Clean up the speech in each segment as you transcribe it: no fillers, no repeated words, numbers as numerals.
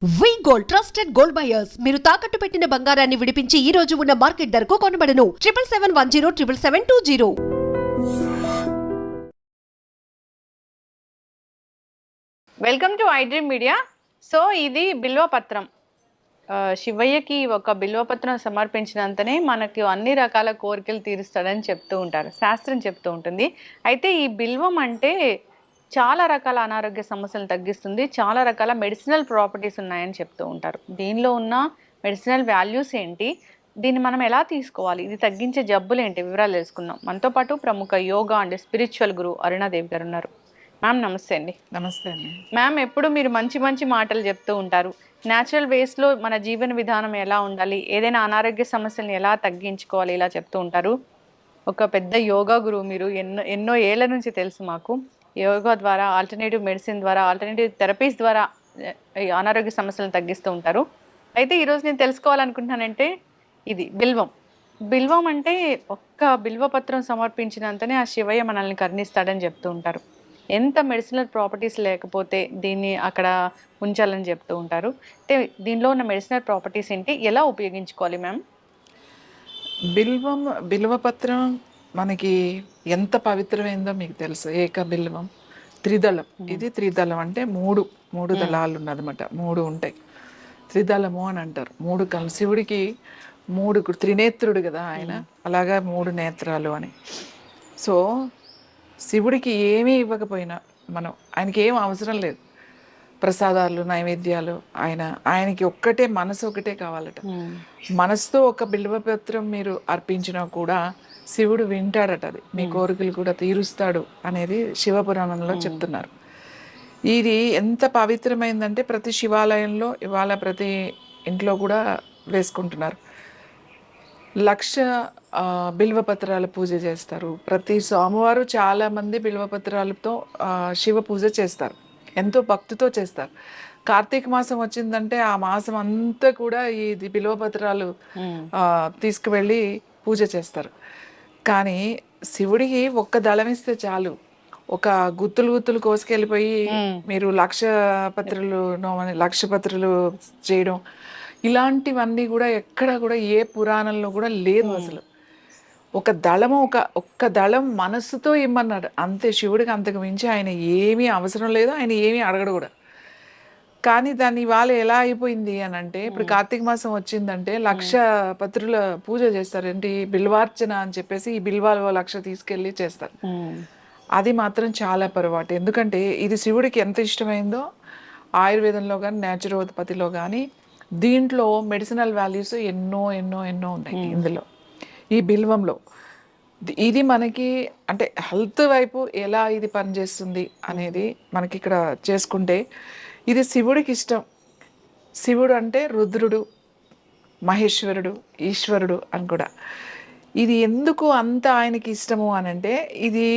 వి gold trusted gold buyers మీరు తాకట్టు పెట్టిన బంగారాన్ని విడిపించి ఈ రోజు ఉన్న మార్కెట్ ధరకు కొనబడను 7771077720. Welcome to iDream media. So ఇది బిల్వపత్రం. శివయ్యకి ఒక బిల్వపత్రం సమర్పించినంతనే మనకి అన్ని రకాల కోరికలు తీరుస్తాడని చెప్తూ ఉంటారు, శాస్త్రం చెప్తూ ఉంటుంది. అయితే ఈ బిల్వం అంటే చాలా రకాల అనారోగ్య సమస్యలను తగ్గిస్తుంది, చాలా రకాల మెడిసినల్ ప్రాపర్టీస్ ఉన్నాయని చెప్తూ ఉంటారు. దీనిలో ఉన్న మెడిసినల్ వాల్యూస్ ఏంటి, దీన్ని మనం ఎలా తీసుకోవాలి, ఇది తగ్గించే జబ్బులు ఏంటి, వివరాలు తెలుసుకుందాం. మనతో పాటు ప్రముఖ యోగా అండ్ స్పిరిచువల్ గురు అరుణాదేవి గారు ఉన్నారు. మ్యామ్ నమస్తే అండి. నమస్తే అండి. మ్యామ్ ఎప్పుడు మీరు మంచి మంచి మాటలు చెప్తూ ఉంటారు. న్యాచురల్ వేస్లో మన జీవన విధానం ఎలా ఉండాలి, ఏదైనా అనారోగ్య సమస్యలను ఎలా తగ్గించుకోవాలి, ఇలా చెప్తూ ఉంటారు. ఒక పెద్ద యోగా గురువు మీరు. ఎన్నో ఏళ్ళ నుంచి తెలుసు మాకు. యోగా ద్వారా, ఆల్టర్నేటివ్ మెడిసిన్ ద్వారా, ఆల్టర్నేటివ్ థెరపీస్ ద్వారా ఈ అనారోగ్య సమస్యలను తగ్గిస్తూ ఉంటారు. అయితే ఈరోజు నేను తెలుసుకోవాలనుకుంటున్నానంటే ఇది బిల్వం. బిల్వం అంటే ఒక్క బిల్వపత్రం సమర్పించినంతనే ఆ శివయ్య మనల్ని కరుణిస్తాడని చెప్తూ ఉంటారు. ఎంత మెడిసినల్ ప్రాపర్టీస్ లేకపోతే దీన్ని అక్కడ ఉంచాలని చెప్తూ ఉంటారు. అయితే దీనిలో ఉన్న మెడిసినల్ ప్రాపర్టీస్ ఏంటి, ఎలా ఉపయోగించుకోవాలి మ్యామ్? బిల్వపత్రం మనకి ఎంత పవిత్రమైందో మీకు తెలుసు. ఏక బిల్వం, త్రిదళం. ఇది త్రిదళం అంటే మూడు దళాలు ఉన్నదన్నమాట. మూడు ఉంటాయి, త్రిదళము అని అంటారు. మూడు శివుడికి త్రినేత్రుడు కదా ఆయన, అలాగా మూడు నేత్రాలు అని. సో శివుడికి ఏమీ ఇవ్వకపోయినా ఆయనకి ఏం అవసరం లేదు, ప్రసాదాలు నైవేద్యాలు. ఆయనకి ఒక్కటే మనసు ఒకటే కావాలట. మనసుతో ఒక బిల్వపత్రం మీరు అర్పించినా కూడా శివుడు వింటాడట. అది మీ కోరికలు కూడా తీరుస్తాడు అనేది శివపురాణంలో చెప్తున్నారు. ఇది ఎంత పవిత్రమైందంటే ప్రతి శివాలయంలో ఇవాళ ప్రతి ఇంట్లో కూడా వేసుకుంటున్నారు. 1,00,000 బిల్వపత్రాల పూజ చేస్తారు. ప్రతి సోమవారం చాలా మంది బిల్వపత్రాలతో శివ పూజ చేస్తారు, ఎంతో భక్తితో చేస్తారు. కార్తీక మాసం వచ్చిందంటే ఆ మాసం అంతా కూడా ఇది బిల్వపత్రాలు తీసుకువెళ్ళి పూజ చేస్తారు. కానీ శివుడికి ఒక్క దళం ఇస్తే చాలు, ఒక గుత్తులు కోసుకెళ్ళిపోయి మీరు 1,00,000 పత్రులు చేయడం, ఇలాంటివన్నీ కూడా ఎక్కడ కూడా ఏ పురాణంలో కూడా లేదు అసలు. ఒక దళము ఒక్క దళం మనస్సుతో ఇమ్మన్నాడు అంతే. శివుడికి అంతకు మించి ఆయన ఏమీ అవసరం లేదు, ఆయన ఏమీ అడగడు కూడా. కానీ దాన్ని ఇవాళ ఎలా అయిపోయింది అని అంటే, ఇప్పుడు కార్తీక మాసం వచ్చిందంటే 1,00,000 పత్రుల పూజ చేస్తారు. ఏంటి, బిల్వార్చన అని చెప్పేసి ఈ బిల్వాలు 1,00,000 తీసుకెళ్ళి చేస్తారు. అది మాత్రం చాలా పొరపాటు. ఎందుకంటే ఇది శివుడికి ఎంత ఇష్టమైందో ఆయుర్వేదంలో కానీ న్యాచురోపతిలో కానీ దీంట్లో మెడిసినల్ వాల్యూస్ ఎన్నో ఎన్నో ఎన్నో ఉన్నాయి ఇందులో, ఈ బిల్వంలో. ఇది మనకి అంటే హెల్త్ వైపు ఎలా ఇది పనిచేస్తుంది అనేది మనకి ఇక్కడ చేసుకుంటే, ఇది శివుడికి ఇష్టం. శివుడు అంటే రుద్రుడు, మహేశ్వరుడు, ఈశ్వరుడు అని కూడా. ఇది ఎందుకు అంత ఆయనకి ఇష్టము అని అంటే, ఇది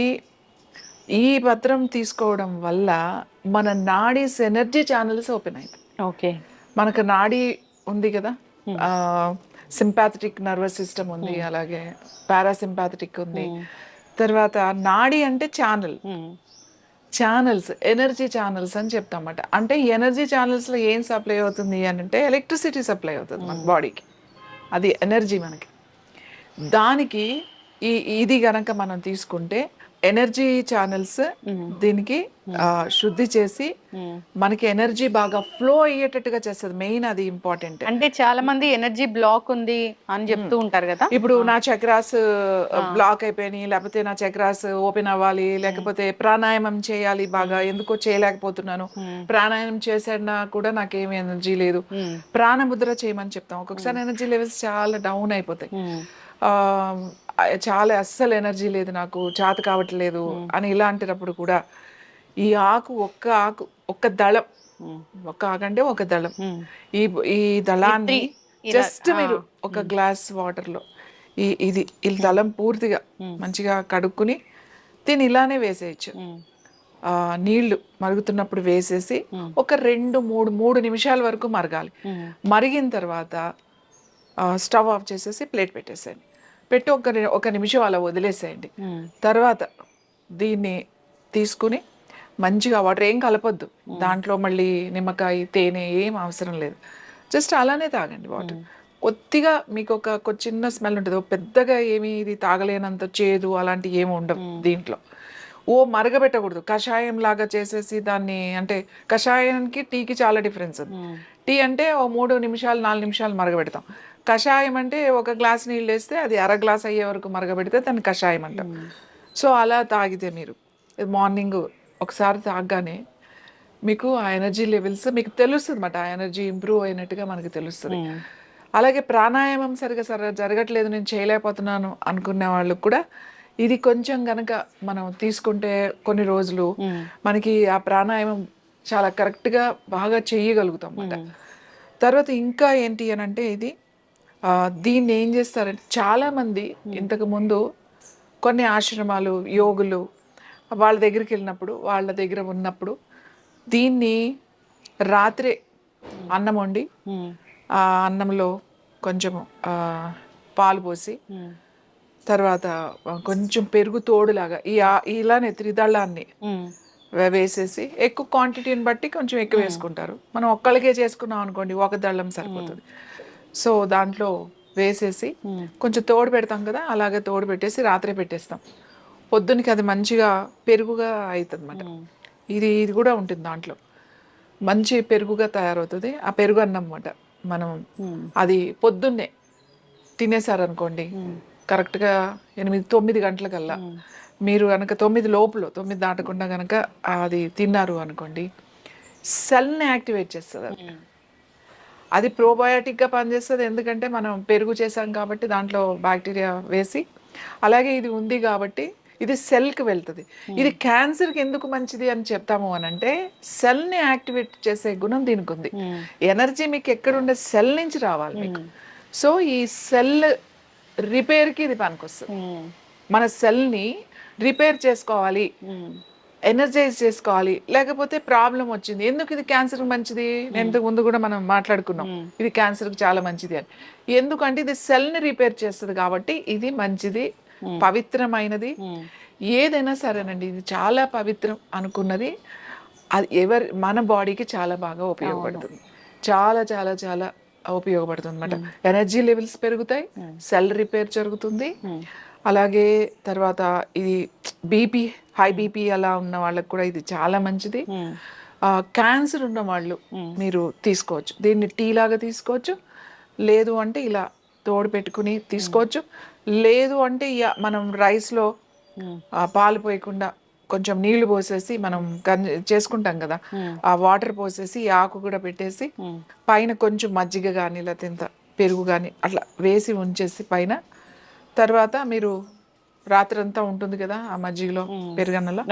ఈ పత్రం తీసుకోవడం వల్ల మన నాడీస్ ఎనర్జీ ఛానల్స్ ఓపెన్ అయింది. ఓకే, మనకు నాడీ ఉంది కదా, సింపాథటిక్ నర్వస్ సిస్టమ్ ఉంది, అలాగే పారాసింపాథటిక్ ఉంది. తర్వాత నాడీ అంటే ఛానల్స్, ఎనర్జీ ఛానల్స్ అని చెప్తామన్నమాట. అంటే ఎనర్జీ ఛానల్స్లో ఏం సప్లై అవుతుంది అని అంటే ఎలక్ట్రిసిటీ సప్లై అవుతుంది మన బాడీకి. అది ఎనర్జీ మనకి. దానికి ఇది గనక మనం తీసుకుంటే ఎనర్జీ ఛానల్స్ దీనికి శుద్ధి చేసి మనకి ఎనర్జీ బాగా ఫ్లో అయ్యేటట్టుగా చేస్తుంది. మెయిన్ అది ఇంపార్టెంట్. అంటే చాలా మంది ఎనర్జీ బ్లాక్ ఉంది అని చెప్తూ ఉంటారు కదా. ఇప్పుడు నా చక్రాస్ బ్లాక్ అయిపోయినాయి, లేకపోతే నా చక్రాస్ ఓపెన్ అవ్వాలి, లేకపోతే ప్రాణాయామం చేయాలి, బాగా ఎందుకో చేయలేకపోతున్నాను, ప్రాణాయామం చేసినా కూడా నాకేమి ఎనర్జీ లేదు, ప్రాణముద్ర చేయమని చెప్తాం. ఒక్కొక్కసారి ఎనర్జీ లెవెల్స్ చాలా డౌన్ అయిపోతాయి, చాలా అస్సలు ఎనర్జీ లేదు, నాకు చేత కావట్లేదు అని ఇలాంటినప్పుడు కూడా ఈ ఆకు ఒక్క దళం, ఒక్క ఆకు అంటే ఒక దళం, ఈ దళాన్ని జస్ట్ మీరు ఒక గ్లాస్ వాటర్లో ఈ దళం పూర్తిగా మంచిగా కడుక్కుని దీన్ని ఇలానే వేసేయచ్చు. నీళ్లు మరుగుతున్నప్పుడు వేసేసి ఒక 2-3 నిమిషాల వరకు మరగాలి. మరిగిన తర్వాత స్టవ్ ఆఫ్ చేసేసి ప్లేట్ పెట్టేసేయండి. పెట్టి ఒక నిమిషం అలా వదిలేసేయండి. తర్వాత దీన్ని తీసుకుని మంచిగా వాటర్ ఏం కలపొద్దు దాంట్లో, మళ్ళీ నిమ్మకాయ తేనె ఏం అవసరం లేదు, జస్ట్ అలానే తాగండి వాటర్. కొద్దిగా మీకు ఒక చిన్న స్మెల్ ఉంటుంది, పెద్దగా ఏమి ఇది తాగలేనంత చేదు అలాంటి ఏమి ఉండవు దీంట్లో. మరగబెట్టకూడదు, కషాయం లాగా చేసేసి దాన్ని, అంటే కషాయానికి టీకి చాలా డిఫరెన్స్ ఉంది. టీ అంటే 3 నిమిషాలు 4 నిమిషాలు మరగబెడతాం, కషాయం అంటే ఒక గ్లాస్ నీళ్ళు వేస్తే అది అర గ్లాస్ అయ్యే వరకు మరగబెడితే దాన్ని కషాయం అంటాం. సో అలా తాగితే మీరు మార్నింగ్ ఒకసారి తాగగానే మీకు ఆ ఎనర్జీ లెవెల్స్ మీకు తెలుస్తుంది అన్నమాట, ఆ ఎనర్జీ ఇంప్రూవ్ అయినట్టుగా మనకి తెలుస్తుంది. అలాగే ప్రాణాయామం సరిగా జరగట్లేదు, నేను చేయలేకపోతున్నాను అనుకునే వాళ్ళకు కూడా ఇది కొంచెం గనక మనం తీసుకుంటే కొన్ని రోజులు మనకి ఆ ప్రాణాయామం చాలా కరెక్ట్గా బాగా చేయగలుగుతాం అన్నమాట. తర్వాత ఇంకా ఏంటి అని అంటే ఇది దీన్ని ఏం చేస్తారంటే చాలామంది ఇంతకు ముందు కొన్ని ఆశ్రమాలు యోగులు వాళ్ళ దగ్గరికి వెళ్ళినప్పుడు, వాళ్ళ దగ్గర ఉన్నప్పుడు దీన్ని రాత్రే అన్నం వండి ఆ అన్నంలో కొంచెం పాలు పోసి తర్వాత కొంచెం పెరుగు తోడులాగా ఇలానే త్రిదళాన్ని వేసేసి, ఎక్కువ క్వాంటిటీని బట్టి కొంచెం ఎక్కువ వేసుకుంటారు. మనం ఒక్కళ్ళకే చేసుకున్నాం అనుకోండి ఒక దళం సరిపోతుంది. సో దాంట్లో వేసేసి కొంచెం తోడు పెడతాం కదా, అలాగే తోడు పెట్టేసి రాత్రే పెట్టేస్తాం. పొద్దున్నకి అది మంచిగా పెరుగుగా అవుతుంది అన్నమాట. ఇది కూడా ఉంటుంది దాంట్లో, మంచి పెరుగుగా తయారవుతుంది. ఆ పెరుగు అన్నం అన్నమాట. మనం అది పొద్దున్నే తినేసారనుకోండి, కరెక్ట్గా 8-9 గంటలకల్లా మీరు కనుక 9 లోపల 9 దాటకుండా కనుక అది తిన్నారు అనుకోండి, సెల్ని యాక్టివేట్ చేస్తుంది. అది ప్రోబయోటిక్గా పనిచేస్తుంది, ఎందుకంటే మనం పెరుగు చేసాం కాబట్టి దాంట్లో బ్యాక్టీరియా వేసి, అలాగే ఇది ఉంది కాబట్టి ఇది సెల్కి వెళ్తుంది. ఇది క్యాన్సర్కి ఎందుకు మంచిది అని చెప్తాము అని అంటే, సెల్ని యాక్టివేట్ చేసే గుణం దీనికి ఉంది. ఎనర్జీ మీకు ఎక్కడుండే సెల్ నుంచి రావాలి మీకు. సో ఈ సెల్ రిపేర్కి ఇది పనికొస్తుంది. మన సెల్ని రిపేర్ చేసుకోవాలి, ఎనర్జైజ్ చేసుకోవాలి. లేకపోతే ప్రాబ్లం వచ్చింది, ఎందుకు ఇది క్యాన్సర్కి మంచిది, ఇంతకు ముందు కూడా మనం మాట్లాడుకున్నాం ఇది క్యాన్సర్కి చాలా మంచిది అని. ఎందుకంటే ఇది సెల్ని రిపేర్ చేస్తుంది కాబట్టి ఇది మంచిది, పవిత్రమైనది. ఏదైనా సరేనండి, ఇది చాలా పవిత్రం అనుకున్నది అది మన బాడీకి చాలా బాగా ఉపయోగపడుతుంది, చాలా చాలా చాలా ఉపయోగపడుతుంది అన్నమాట. ఎనర్జీ లెవెల్స్ పెరుగుతాయి, సెల్ రిపేర్ జరుగుతుంది. అలాగే తర్వాత ఇది బీపీ, హై బీపీ అలా ఉన్న వాళ్ళకి కూడా ఇది చాలా మంచిది. క్యాన్సర్ ఉన్న వాళ్ళు మీరు తీసుకోవచ్చు, దీన్ని టీ లాగా తీసుకోవచ్చు, లేదు అంటే ఇలా తోడు పెట్టుకుని తీసుకోవచ్చు, లేదు అంటే మనం రైస్లో పాలు పోయకుండా కొంచెం నీళ్లు పోసేసి మనం చేసుకుంటాం కదా, ఆ వాటర్ పోసేసి ఆకు కూడా పెట్టేసి పైన కొంచెం మజ్జిగ కానీ లేకపోతే పెరుగు కానీ అట్లా వేసి ఉంచేసి పైన, తర్వాత మీరు రాత్రంతా ఉంటుంది కదా ఆ మజ్జిగలో పెరుగన్నలో,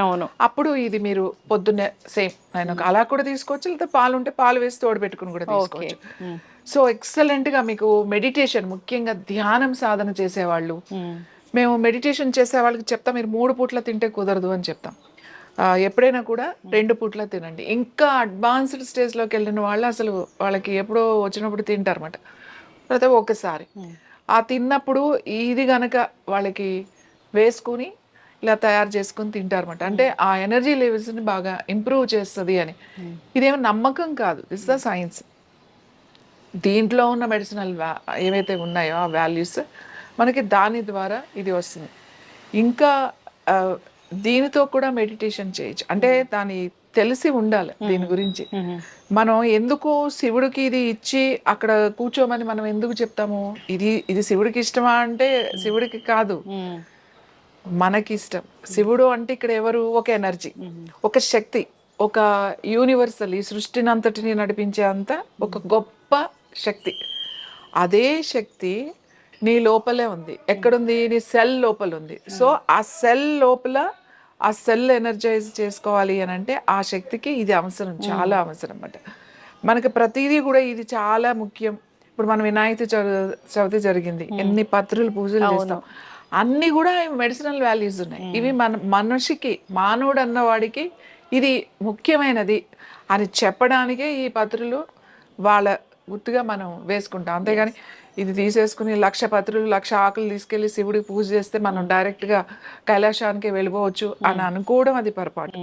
అప్పుడు ఇది మీరు పొద్దున్నే సేమ్ ఆయన అలా కూడా తీసుకోవచ్చు, లేకపోతే పాలు ఉంటే పాలు వేసి తోడు పెట్టుకుని కూడా తీసుకోవచ్చు. సో ఎక్సలెంట్గా మీకు మెడిటేషన్, ముఖ్యంగా ధ్యానం సాధన చేసేవాళ్ళు, మేము మెడిటేషన్ చేసే వాళ్ళకి చెప్తాం, మీరు 3 పూట్ల తింటే కుదరదు అని చెప్తాం. ఎప్పుడైనా కూడా 2 పూట్ల తినండి. ఇంకా అడ్వాన్స్డ్ స్టేజ్లోకి వెళ్ళిన వాళ్ళు అసలు వాళ్ళకి ఎప్పుడో వచ్చినప్పుడు తింటారన్నమాట, లేకపోతే ఒకసారి ఆ తిన్నప్పుడు ఇది గనక వాళ్ళకి వేసుకుని ఇలా తయారు చేసుకుని తింటారన్నమాట. అంటే ఆ ఎనర్జీ లెవెల్స్ని బాగా ఇంప్రూవ్ చేస్తుంది అని. ఇదేమో నమ్మకం కాదు, దిస్ ద సైన్స్. దీంట్లో ఉన్న మెడిసినల్ ఏవైతే ఉన్నాయో ఆ వాల్యూస్ మనకి దాని ద్వారా ఇది వస్తుంది. ఇంకా దీనితో కూడా మెడిటేషన్ చేయొచ్చు, అంటే దాని తెలిసి ఉండాలి దీని గురించి. మనం ఎందుకు శివుడికి ఇది ఇచ్చి అక్కడ కూర్చోమని మనం ఎందుకు చెప్తాము, ఇది శివుడికి ఇష్టమా అంటే శివుడికి కాదు, మనకి ఇష్టం. శివుడు అంటే ఇక్కడ ఎవరు, ఒక ఎనర్జీ, ఒక శక్తి, ఒక యూనివర్సల్, ఈ సృష్టిని అంతటిని నడిపించే అంత ఒక గొప్ప శక్తి. అదే శక్తి నీ లోపలే ఉంది. ఎక్కడుంది, నీ సెల్ లోపల ఉంది. సో ఆ సెల్ లోపల ఆ సెల్ ఎనర్జైజ్ చేసుకోవాలి అని అంటే ఆ శక్తికి ఇది అవసరం, చాలా అవసరం అన్నమాట. మనకి ప్రతిదీ కూడా ఇది చాలా ముఖ్యం. ఇప్పుడు మనం వినాయక చవితి జరిగింది, ఎన్ని పత్రులు పూజలు చేస్తాం, అన్నీ కూడా మెడిసినల్ వాల్యూస్ ఉన్నాయి. ఇవి మనిషికి, మానవుడు అన్నవాడికి ఇది ముఖ్యమైనది అని చెప్పడానికే ఈ పత్రులు వాళ్ళ గుర్తుగా మనం వేసుకుంటాం. అంతేగాని ఇది తీసేసుకుని 1,00,000 పత్రులు 1,00,000 ఆకులు తీసుకెళ్లి శివుడికి పూజ చేస్తే మనం డైరెక్ట్గా కైలాసానికి వెళ్ళిపోవచ్చు అని అనుకోవడం అది పొరపాటు.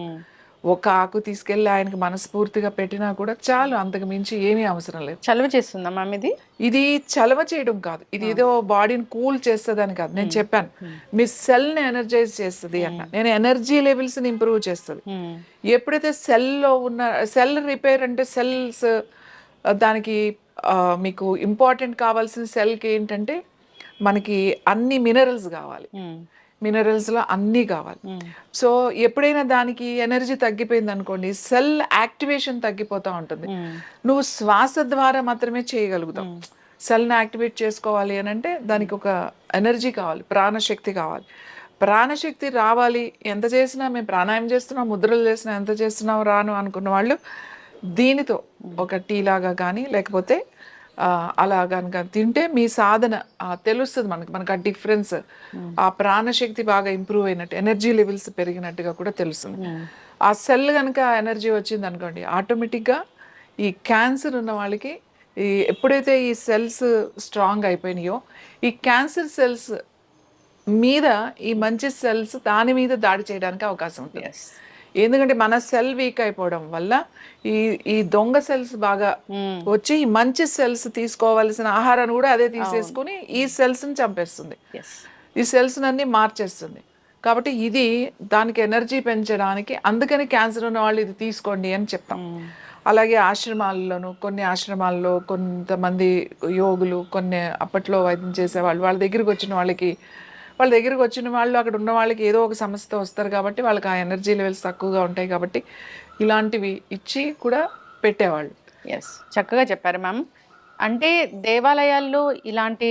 ఒక ఆకు తీసుకెళ్ళి ఆయనకి మనస్ఫూర్తిగా పెట్టినా కూడా చాలు, అంతకు మించి ఏమీ అవసరం లేదు. చలువ చేస్తుందా మ్యామ్ ఇది? ఇది చలవ చేయడం కాదు, ఇది ఏదో బాడీని కూల్ చేస్తుందని కాదు. నేను చెప్పాను మీ సెల్ని ఎనర్జైజ్ చేస్తుంది అన్న, నేను ఎనర్జీ లెవెల్స్ని ఇంప్రూవ్ చేస్తుంది. ఎప్పుడైతే సెల్లో ఉన్న సెల్ రిపేర్ అంటే సెల్స్ దానికి మీకు ఇంపార్టెంట్ కావాల్సిన సెల్కి ఏంటంటే మనకి అన్ని మినరల్స్ కావాలి, మినరల్స్లో అన్నీ కావాలి. సో ఎప్పుడైనా దానికి ఎనర్జీ తగ్గిపోయింది అనుకోండి, సెల్ యాక్టివేషన్ తగ్గిపోతూ ఉంటుంది. నువ్వు శ్వాస ద్వారా మాత్రమే చేయగలుగుతావు. సెల్ని యాక్టివేట్ చేసుకోవాలి అని అంటే దానికి ఒక ఎనర్జీ కావాలి, ప్రాణశక్తి కావాలి. ప్రాణశక్తి రావాలి, ఎంత చేసినా మేము ప్రాణాయామం చేస్తున్నాం, ముద్రలు చేసినా, ఎంత చేస్తున్నాం రాను అనుకున్న వాళ్ళు దీనితో ఒక టీ లాగా కానీ లేకపోతే అలా కనుక తింటే మీ సాధన తెలుస్తుంది మనకు ఆ డిఫరెన్స్, ఆ ప్రాణశక్తి బాగా ఇంప్రూవ్ అయినట్టు, ఎనర్జీ లెవెల్స్ పెరిగినట్టుగా కూడా తెలుస్తుంది. ఆ సెల్ కనుక ఎనర్జీ వచ్చింది అనుకోండి, ఆటోమేటిక్గా ఈ క్యాన్సర్ ఉన్న వాళ్ళకి ఎప్పుడైతే ఈ సెల్స్ స్ట్రాంగ్ అయిపోయినాయో, ఈ క్యాన్సర్ సెల్స్ మీద ఈ మంచి సెల్స్ దాని మీద దాడి చేయడానికి అవకాశం ఉంటుంది. ఎందుకంటే మన సెల్ వీక్ అయిపోవడం వల్ల ఈ దొంగ సెల్స్ బాగా వచ్చి ఈ మంచి సెల్స్ తీసుకోవాల్సిన ఆహారాన్ని కూడా అదే తీసేసుకుని ఈ సెల్స్ని చంపేస్తుంది, ఈ సెల్స్ అన్ని మార్చేస్తుంది. కాబట్టి ఇది దానికి ఎనర్జీ పెంచడానికి, అందుకని క్యాన్సర్ ఉన్న వాళ్ళు ఇది తీసుకోండి అని చెప్తాం. అలాగే ఆశ్రమాల్లోనూ, కొన్ని ఆశ్రమాల్లో కొంతమంది యోగులు, కొన్ని అప్పట్లో వైద్యం చేసేవాళ్ళు, వాళ్ళ దగ్గరికి వచ్చిన వాళ్ళు అక్కడ ఉన్న వాళ్ళకి ఏదో ఒక సమస్యతో వస్తారు కాబట్టి వాళ్ళకి ఆ ఎనర్జీ లెవెల్స్ తక్కువగా ఉంటాయి కాబట్టి ఇలాంటివి ఇచ్చి కూడా పెట్టేవాళ్ళు. చక్కగా చెప్పారు మ్యామ్. అంటే దేవాలయాల్లో ఇలాంటి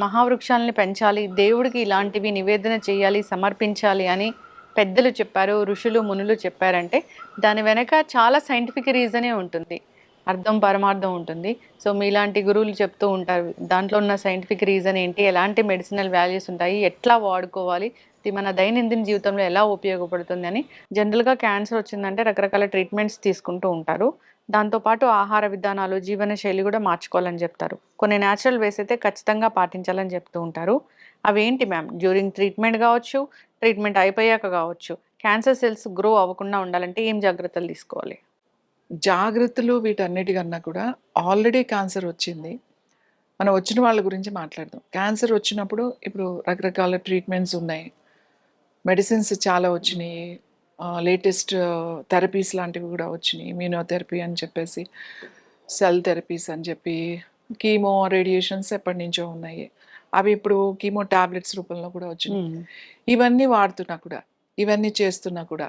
మహావృక్షాలని పెంచాలి, దేవుడికి ఇలాంటివి నివేదన చేయాలి, సమర్పించాలి అని పెద్దలు చెప్పారు, ఋషులు మునులు చెప్పారంటే దాని వెనక చాలా సైంటిఫిక్ రీజనే ఉంటుంది, అర్థం పరమార్థం ఉంటుంది. సో మీలాంటి గురువులు చెప్తూ ఉంటారు దాంట్లో ఉన్న సైంటిఫిక్ రీజన్ ఏంటి, ఎలాంటి మెడిసినల్ వాల్యూస్ ఉంటాయి, ఎట్లా వాడుకోవాలి, ఇది మన దైనందిన జీవితంలో ఎలా ఉపయోగపడుతుంది అని. జనరల్గా క్యాన్సర్ వచ్చిందంటే రకరకాల ట్రీట్మెంట్స్ తీసుకుంటూ ఉంటారు, దాంతోపాటు ఆహార విధానాలు, జీవన శైలి కూడా మార్చుకోవాలని చెప్తారు. కొన్ని న్యాచురల్ వేస్ అయితే ఖచ్చితంగా పాటించాలని చెప్తూ ఉంటారు. అవేంటి మ్యామ్? డ్యూరింగ్ ట్రీట్మెంట్ కావచ్చు, ట్రీట్మెంట్ అయిపోయాక కావచ్చు, క్యాన్సర్ సెల్స్ గ్రో అవ్వకుండా ఉండాలంటే ఏం జాగ్రత్తలు తీసుకోవాలి? జాగ్రత్తలు వీటన్నిటికన్నా కూడా ఆల్రెడీ క్యాన్సర్ వచ్చింది, మనం వచ్చిన వాళ్ళ గురించి మాట్లాడదాం. క్యాన్సర్ వచ్చినప్పుడు ఇప్పుడు రకరకాల ట్రీట్మెంట్స్ ఉన్నాయి, మెడిసిన్స్ చాలా వచ్చినాయి, లేటెస్ట్ థెరపీస్ లాంటివి కూడా వచ్చినాయి, ఇమ్యూనోథెరపీ అని చెప్పేసి, సెల్ థెరపీస్ అని చెప్పి, కీమో రేడియేషన్స్ ఎప్పటి నుంచో ఉన్నాయి, అవి ఇప్పుడు కీమో టాబ్లెట్స్ రూపంలో కూడా వచ్చినాయి. ఇవన్నీ వాడుతున్నా కూడా, ఇవన్నీ చేస్తున్నా కూడా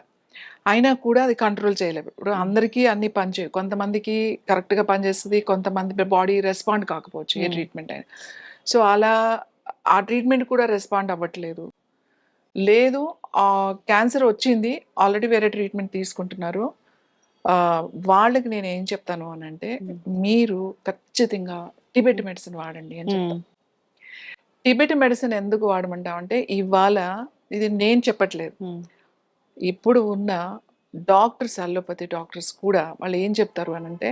అయినా కూడా అది కంట్రోల్ చేయలేవు. ఇప్పుడు అందరికీ అన్ని పనిచేయవు, కొంతమందికి కరెక్ట్గా పనిచేస్తుంది, కొంతమంది బాడీ రెస్పాండ్ కాకపోవచ్చు ఏ ట్రీట్మెంట్ అయినా. సో అలా ఆ ట్రీట్మెంట్ కూడా రెస్పాండ్ అవ్వట్లేదు, లేదు క్యాన్సర్ వచ్చింది ఆల్రెడీ వేరే ట్రీట్మెంట్ తీసుకుంటున్నారు, వాళ్ళకి నేను ఏం చెప్తాను అని అంటే మీరు ఖచ్చితంగా టిబెట్ మెడిసిన్ వాడండి అని చెప్తాను. టిబెట్ మెడిసిన్ ఎందుకు వాడమంటామంటే ఇవాళ ఇది నేను చెప్పట్లేదు, ఇప్పుడు ఉన్న డాక్టర్స్, అలోపతి డాక్టర్స్ కూడా వాళ్ళు ఏం చెప్తారు అని అంటే,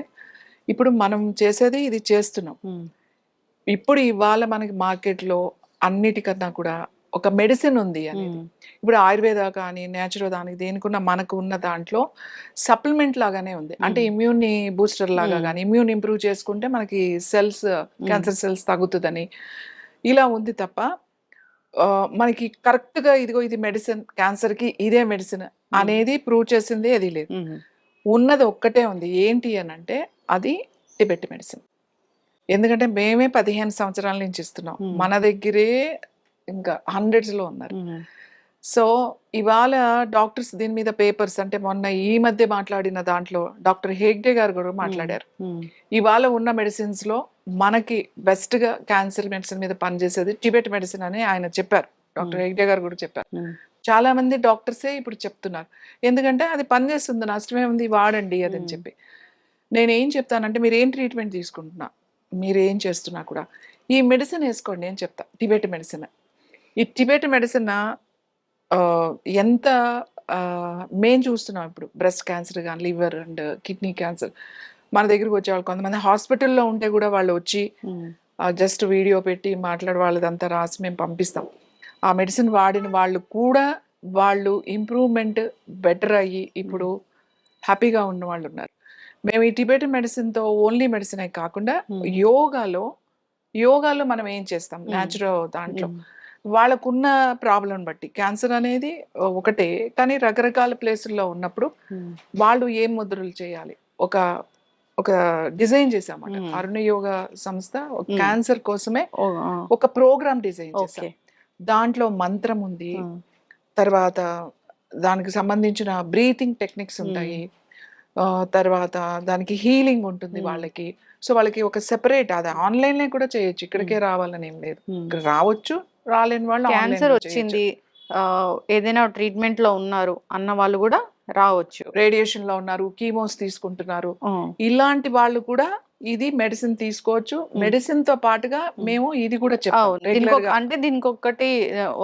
ఇప్పుడు మనం చేసేది ఇది చేస్తున్నాం, ఇప్పుడు ఇవాళ మనకి మార్కెట్లో అన్నిటికన్నా కూడా ఒక మెడిసిన్ ఉంది అనేది. ఇప్పుడు ఆయుర్వేద కానీ నేచురల్ దానికి దేనికున్న మనకు ఉన్న దాంట్లో సప్లిమెంట్ లాగానే ఉంది, అంటే ఇమ్యూన్ని బూస్టర్ లాగా కానీ ఇమ్యూన్ ఇంప్రూవ్ చేసుకుంటే మనకి సెల్స్, క్యాన్సర్ సెల్స్ తగ్గుతుందని ఇలా ఉంది తప్ప మనకి కరెక్ట్గా ఇదిగో ఇది మెడిసిన్, క్యాన్సర్కి ఇదే మెడిసిన్ అనేది ప్రూవ్ చేసింది అది లేదు. ఉన్నది ఒక్కటే ఉంది, ఏంటి అని అంటే అది టిబెట్ మెడిసిన్. ఎందుకంటే మేమే 15 సంవత్సరాల నుంచి ఇస్తున్నాం, మన దగ్గరే ఇంకా హండ్రెడ్స్లో ఉన్నారు. సో ఇవాళ డాక్టర్స్ దీని మీద పేపర్స్, అంటే మొన్న ఈ మధ్య మాట్లాడిన దాంట్లో డాక్టర్ హెగ్డే గారు కూడా మాట్లాడారు, ఇవాళ ఉన్న మెడిసిన్స్లో మనకి బెస్ట్గా క్యాన్సర్ మెడిసిన్ మీద పనిచేసేది టిబెట్ మెడిసిన్ అని ఆయన చెప్పారు, డాక్టర్ హెగ్డే గారు కూడా చెప్పారు. చాలా మంది డాక్టర్సే ఇప్పుడు చెప్తున్నారు, ఎందుకంటే అది పనిచేస్తుంది, నష్టమే ఉంది, వాడండి అదని చెప్పి. నేనేం చెప్తానంటే మీరు ఏం ట్రీట్మెంట్ తీసుకుంటున్నా, మీరు ఏం చేస్తున్నా కూడా ఈ మెడిసిన్ వేసుకోండి అని చెప్తా. టిబెట్ మెడిసిన్, ఈ టిబెట్ మెడిసిన్ ఎంత మేము చూస్తున్నాం ఇప్పుడు బ్రెస్ట్ క్యాన్సర్ కానీ లివర్ అండ్ కిడ్నీ క్యాన్సర్ మన దగ్గరికి వచ్చేవాళ్ళు, కొంతమంది హాస్పిటల్లో ఉంటే కూడా వాళ్ళు వచ్చి జస్ట్ వీడియో పెట్టి మాట్లాడే వాళ్ళదంతా రాసి మేము పంపిస్తాం. ఆ మెడిసిన్ వాడిన వాళ్ళు కూడా వాళ్ళు ఇంప్రూవ్మెంట్ బెటర్ అయ్యి ఇప్పుడు హ్యాపీగా ఉన్న వాళ్ళు ఉన్నారు. మేము ఈ టిబెటన్ మెడిసిన్తో ఓన్లీ మెడిసిన్ కాకుండా యోగాలో మనం ఏం చేస్తాం న్యాచురల్ దాంట్లో వాళ్ళకున్న ప్రాబ్లం బట్టి క్యాన్సర్ అనేది ఒకటే, కానీ రకరకాల ప్లేసుల్లో ఉన్నప్పుడు వాళ్ళు ఏం ముద్రలు చేయాలి ఒక ఒక డిజైన్ చేసామట. అరుణ యోగా సంస్థ క్యాన్సర్ కోసమే ఒక ప్రోగ్రామ్ డిజైన్ చేసాం. దాంట్లో మంత్రం ఉంది, తర్వాత దానికి సంబంధించిన బ్రీతింగ్ టెక్నిక్స్ ఉంటాయి, తర్వాత దానికి హీలింగ్ ఉంటుంది వాళ్ళకి. సో వాళ్ళకి ఒక సెపరేట్, అది ఆన్లైన్ కూడా చేయొచ్చు, ఇక్కడికే రావాలని ఏం లేదు, ఇక్కడ రావచ్చు, రాలేని వాళ్ళు క్యాన్సర్ వచ్చింది ఏదైనా ట్రీట్మెంట్ లో ఉన్నారు అన్న వాళ్ళు కూడా రావచ్చు, రేడియేషన్ లో ఉన్నారు, కీమోస్ తీసుకుంటున్నారు, ఇలాంటి వాళ్ళు కూడా ఇది మెడిసిన్ తీసుకోవచ్చు. మెడిసిన్ తో పాటుగా మేము ఇది కూడా చెప్తాం. అంటే దీనికి ఒకటి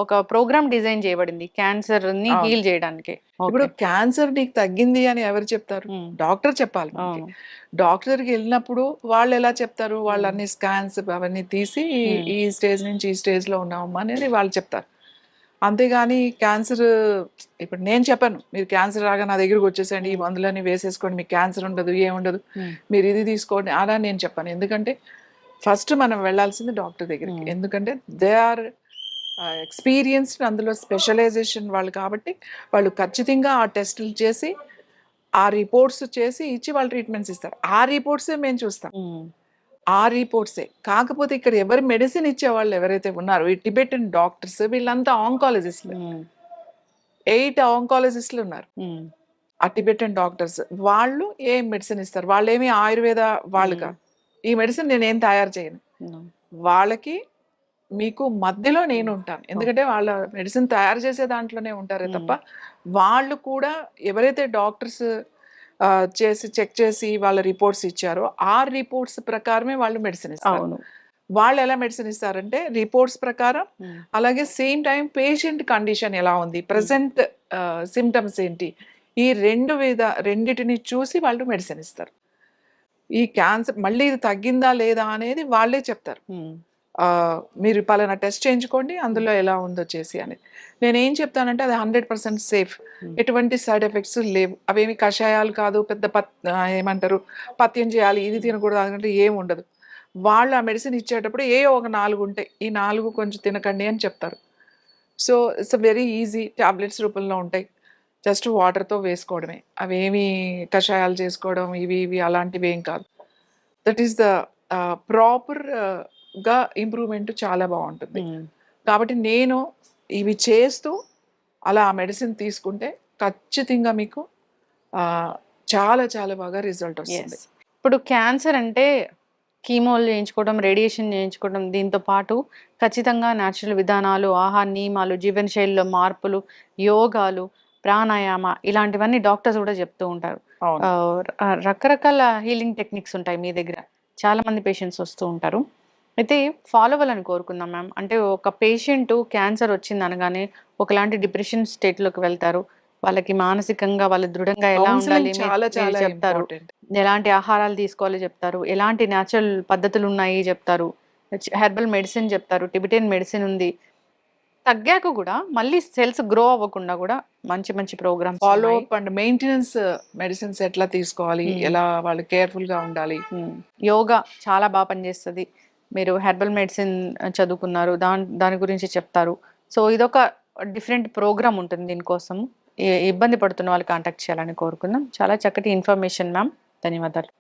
ఒక ప్రోగ్రామ్ డిజైన్ చేయబడింది క్యాన్సర్ ని హీల్ చేయడానికి. ఇప్పుడు క్యాన్సర్ నీకు తగ్గింది అని ఎవరు చెప్తారు? డాక్టర్ చెప్పాలి. డాక్టర్కి వెళ్ళినప్పుడు వాళ్ళు ఎలా చెప్తారు? వాళ్ళు అన్ని స్కాన్స్ అవన్నీ తీసి ఈ స్టేజ్ నుంచి ఈ స్టేజ్ లో ఉన్నామమ్మా అనేది వాళ్ళు చెప్తారు. అంతేగాని క్యాన్సర్ ఇప్పుడు నేను చెప్పాను మీరు క్యాన్సర్ రాగా నా దగ్గరకు వచ్చేసండి, ఈ మందులన్నీ వేసేసుకోండి, మీకు క్యాన్సర్ ఉండదు, ఏముండదు, మీరు ఇది తీసుకోండి అలా నేను చెప్పాను. ఎందుకంటే ఫస్ట్ మనం వెళ్ళాల్సింది డాక్టర్ దగ్గరికి, ఎందుకంటే దే ఆర్ ఎక్స్పీరియన్స్డ్, అందులో స్పెషలైజేషన్ వాళ్ళు కాబట్టి వాళ్ళు ఖచ్చితంగా ఆ టెస్టులు చేసి ఆ రిపోర్ట్స్ చేసి ఇచ్చి వాళ్ళు ట్రీట్మెంట్స్ ఇస్తారు. ఆ రిపోర్ట్సే మేము చూస్తాం, ఆ రిపోర్ట్సే. కాకపోతే ఇక్కడ ఎవరు మెడిసిన్ ఇచ్చేవాళ్ళు ఎవరైతే ఉన్నారో ఈ టిబెటన్ డాక్టర్స్ వీళ్ళంతా ఆంకాలజిస్టులు, 8 ఆంకాలజిస్టులు ఉన్నారు ఆ టిబెటన్ డాక్టర్స్. వాళ్ళు ఏం మెడిసిన్ ఇస్తారు? వాళ్ళు ఏమి ఆయుర్వేద వాళ్ళుగా ఈ మెడిసిన్ నేనేం తయారు చేయను, వాళ్ళకి మీకు మధ్యలో నేను ఉంటాను. ఎందుకంటే వాళ్ళ మెడిసిన్ తయారు చేసే దాంట్లోనే ఉంటారే తప్ప వాళ్ళు కూడా ఎవరైతే డాక్టర్స్ చేసి చెక్ చేసి వాళ్ళ రిపోర్ట్స్ ఇచ్చారో ఆ రిపోర్ట్స్ ప్రకారమే వాళ్ళు మెడిసిన్ ఇస్తారు. వాళ్ళు ఎలా మెడిసిన్ ఇస్తారంటే రిపోర్ట్స్ ప్రకారం, అలాగే సేమ్ టైం పేషెంట్ కండిషన్ ఎలా ఉంది, ప్రెసెంట్ సిమ్టమ్స్ ఏంటి, ఈ రెండిటిని చూసి వాళ్ళు మెడిసిన్ ఇస్తారు. ఈ క్యాన్సర్ మళ్ళీ ఇది తగ్గిందా లేదా అనేది వాళ్ళే చెప్తారు. మీరు పలానా టెస్ట్ చేయించుకోండి, అందులో ఎలా ఉందో చేసి అని. నేనేం చెప్తానంటే అది 100% సేఫ్, ఎటువంటి సైడ్ ఎఫెక్ట్స్ లేవు. అవేమి కషాయాలు కాదు, పెద్ద ఏమంటారు పథ్యం చేయాలి, ఇది తినకూడదు అంటే ఏం ఉండదు. వాళ్ళు ఆ మెడిసిన్ ఇచ్చేటప్పుడు ఒక 4 ఉంటాయి, ఈ 4 కొంచెం తినకండి అని చెప్తారు. So it's very easy, tablets రూపంలో ఉంటాయి, జస్ట్ వాటర్తో వేసుకోవడమే. అవేమి కషాయాలు చేసుకోవడం ఇవి అలాంటివి ఏం కాదు. దట్ ఈస్ ద ప్రాపర్ గా ఇంప్రూవ్మెంట్ చాలా బాగుంటుంది. కాబట్టి నేను ఇవి చేస్తూ అలా ఆ మెడిసిన్ తీసుకుంటే ఖచ్చితంగా మీకు చాలా చాలా బాగా రిజల్ట్ వస్తుంది. ఇప్పుడు క్యాన్సర్ అంటే కీమోలు చేయించుకోవడం, రేడియేషన్ చేయించుకోవడం, దీంతో పాటు ఖచ్చితంగా న్యాచురల్ విధానాలు, ఆహార నియమాలు, జీవనశైలిలో మార్పులు, యోగాలు, ప్రాణాయామ ఇలాంటివన్నీ డాక్టర్స్ కూడా చెప్తూ ఉంటారు. రకరకాల హీలింగ్ టెక్నిక్స్ ఉంటాయి మీ దగ్గర, చాలా మంది పేషెంట్స్ వస్తూ ఉంటారు. అయితే ఫాలో అవ్వాలని కోరుకుందాం మ్యామ్. అంటే ఒక పేషెంట్ క్యాన్సర్ వచ్చింది అనగానే ఒకలాంటి డిప్రెషన్ స్టేట్లోకి వెళ్తారు, వాళ్ళకి మానసికంగా వాళ్ళు దృఢంగా ఎలా ఉండాలి చెప్తారు, ఎలాంటి ఆహారాలు తీసుకోవాలి చెప్తారు, ఎలాంటి న్యాచురల్ పద్ధతులు ఉన్నాయి చెప్తారు, హెర్బల్ మెడిసిన్ చెప్తారు, టిబెటన్ మెడిసిన్ ఉంది. తగ్గాక కూడా మళ్ళీ సెల్స్ గ్రో అవ్వకుండా కూడా మంచి మంచి programmes, follow up and maintenance medicines ఎట్లా తీసుకోవాలి, ఎలా వాళ్ళు కేర్ఫుల్ గా ఉండాలి. యోగా చాలా బాగా పనిచేస్తుంది. మీరు హెర్బల్ మెడిసిన్ చదువుకున్నారు, దాని గురించి చెప్తారు. సో ఇదొక డిఫరెంట్ ప్రోగ్రామ్ ఉంటుంది. దీనికోసం ఇబ్బంది పడుతున్న వాళ్ళు కాంటాక్ట్ చేయాలని కోరుకుందాం. చాలా చక్కటి ఇన్ఫర్మేషన్ మ్యామ్, ధన్యవాదాలు.